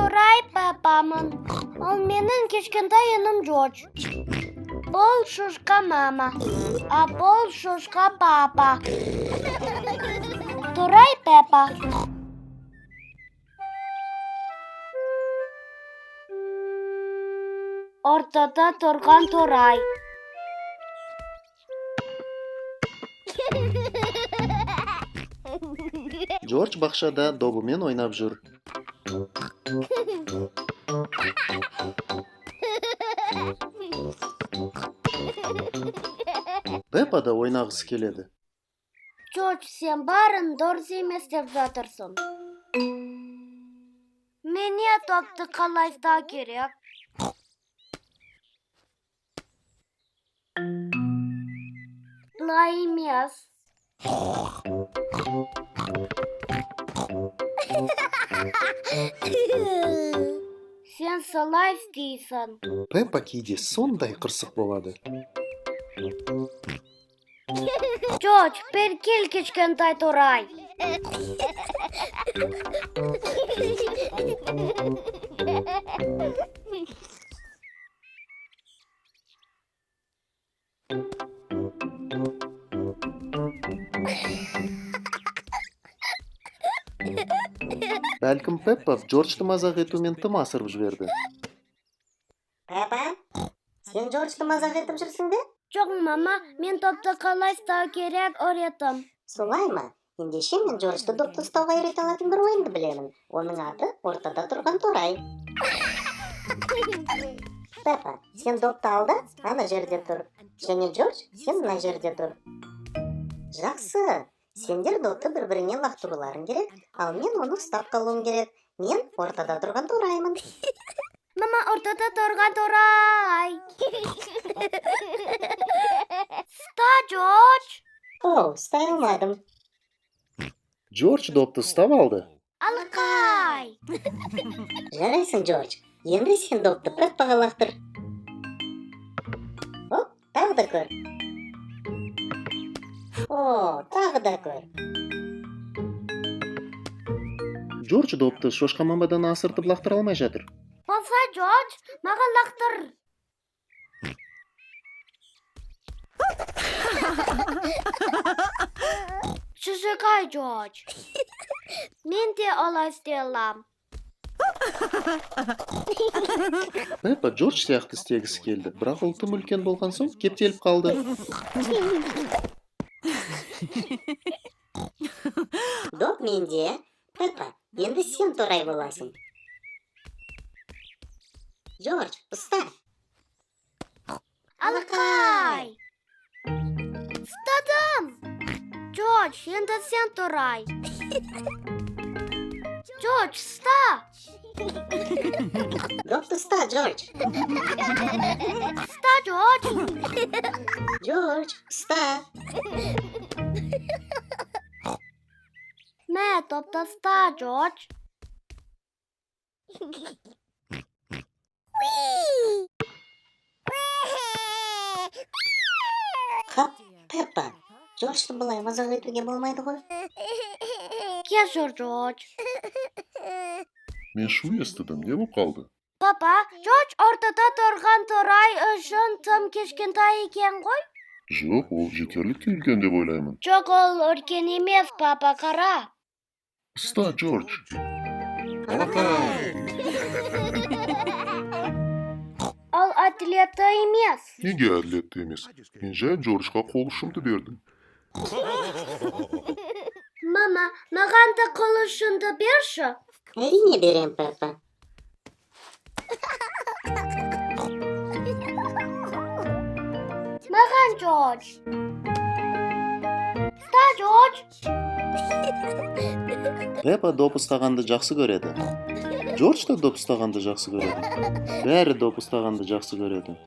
Toray Peppa'mın. Al menin kichkintoy inim George. Bol shishqa mama. A bol shishqa papa. Toray Peppa. O'rtada turgan Toray. George baqshada dobumen o'ynab yur. Peppa da o'ynag'isi keladi. George, sen barin doğrusu emas deb жатырсың. Meni topni qalaysa kerak. Былай emas. Sen salay isteysen. Peppa кейде сондай qirsiq bo'ladi. George, bir kel kichkintoy Toray. Balkim Peppa George'ni mazax etuvmen tim asirib jibirdi. Peppa, sen George'ni mazax etib жүрсің бе? Жоқ, мама, мен топты қалай ұстау керек öğrettim. Солай ма? Ендеше мен George'ды допты ұстауға үйрете алатын бір ойынды білемін. Оның аты ортада тұрған Торай. Peppa, сен допты ал да, ана жерде тұр. Және George, сен мына жерде тұр. Жақсы. Сендер допты бір-біріне лақтыруларың керек, ал мен оны ұстап қалуым керек. Мен ортада тұрған Тораймын. Mama, ortada turgan Toray. Usta, George. Оу, ұстай алмадым. George допты ұстап алды. Алқай. Жарайсың, George. Енді сен допты Пеппаға лақтыр. Оп, тағы да көр. О, тағы да көр. George допты шошқа мамадан асыртып лақтыра алмай жатыр. Болса, George, маған лақтыр. Шұжықай, George. Мен де олай істей алам. Peppa George сияқты істегісі келді, бірақ ол тым үлкен болған соң кептеліп қалды. Доп менде. Пеппа, енді сен Торай боласың. George, ұста. Алқай. Ұстадым. George, енді сен Toray. George, ұста. Допты ұста, George. Ұста, George. George, ұста. Мә, топты ұста, George. Қап, Пеппа, George'ты бұлай мазақ етуге болмайды ғой. Кешір, George. Мен шу естідім, не болып қалды? Papa, George ортада тұрған Toray үшін тым кішкентай екен ғой? Жоқ, ол жетерлікке үлкен деп ойлаймын. Жоқ, ол үлкен емес, папа, қара. Ұста, Джордж. Ол атлеті емес. Неге әділетті емес? Мен жай Джорджға қол ұшымды бердім. Мама, маған да қол ұшыңды берші. Әрине берем, Пеппа. Маған, George. Ұста, George. Peppa доп ұстағанды жақсы көреді. George да доп ұстағанды жақсы көреді. Бәрі доп ұстағанды жақсы көреді.